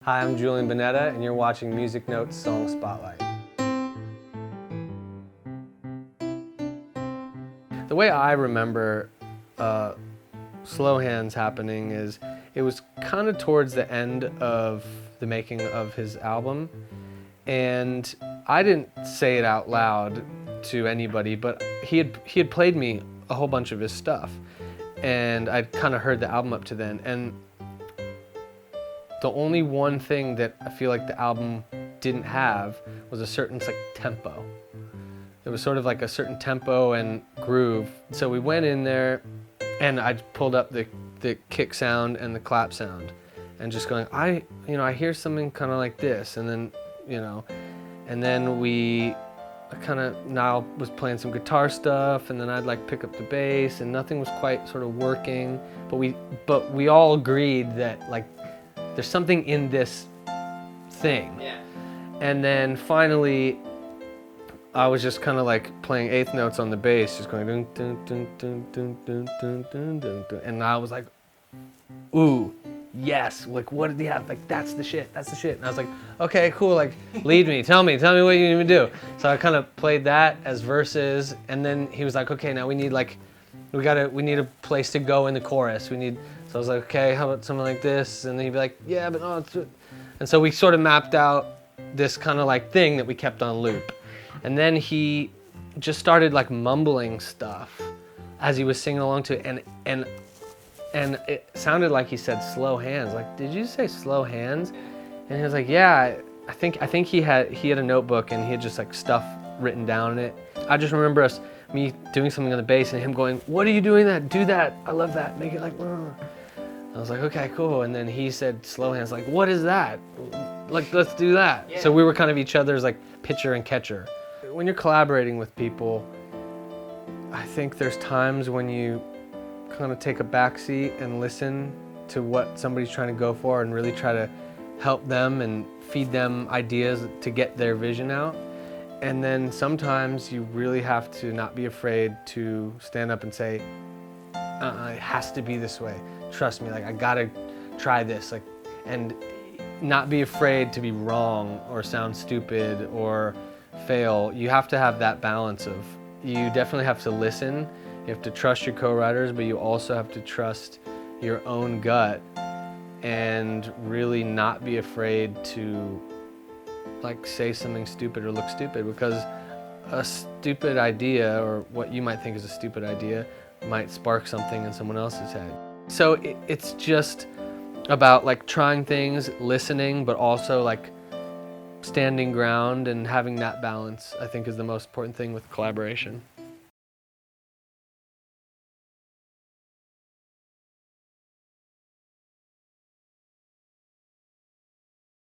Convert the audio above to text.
Hi, I'm Julian Bunetta, and you're watching Musicnotes Song Spotlight. The way I remember Slow Hands happening is it was kind of towards the end of the making of his album, and I didn't say it out loud to anybody, but he had played me a whole bunch of his stuff, and I'd kind of heard the album up to then, and the only one thing that I feel like the album didn't have was a certain tempo. It was sort of like a certain tempo and groove. So we went in there and I pulled up the kick sound and the clap sound and just going, I hear something kind of like this, and then, Niall was playing some guitar stuff, and then I'd like pick up the bass, and nothing was quite sort of working, but we all agreed that there's something in this thing. Yeah. And then finally, I was just kind of playing eighth notes on the bass, just going dun dun dun dun dun dun dun dun dun dun, and I was like, ooh, yes, what did he have? That's the shit, that's the shit. And I was like, okay, cool, lead me, tell me what you need to do. So I kind of played that as verses, and then he was like, okay, now we need we need a place to go in the chorus. So I was like, okay, how about something like this? And then he'd be like, yeah, but no, it's... And so we sort of mapped out this kind of thing that we kept on loop. And then he just started mumbling stuff as he was singing along to it, and it sounded like he said slow hands. Did you say slow hands? And he was like, yeah, I think he had a notebook and he had just stuff written down in it. I just remember me doing something on the bass and him going, what are you doing that? Do that. I love that. Make it I was like, okay, cool. And then he said slow hands, what is that? Let's do that. Yeah. So we were kind of each other's pitcher and catcher. When you're collaborating with people, I think there's times when you kind of take a backseat and listen to what somebody's trying to go for and really try to help them and feed them ideas to get their vision out. And then sometimes you really have to not be afraid to stand up and say, it has to be this way. Trust me, I gotta try this, and not be afraid to be wrong or sound stupid or fail. You have to have that balance of, you definitely have to listen, you have to trust your co-writers, but you also have to trust your own gut and really not be afraid to say something stupid or look stupid, because a stupid idea, or what you might think is a stupid idea, might spark something in someone else's head. So it's just about trying things, listening, but also standing ground and having that balance, I think, is the most important thing with collaboration.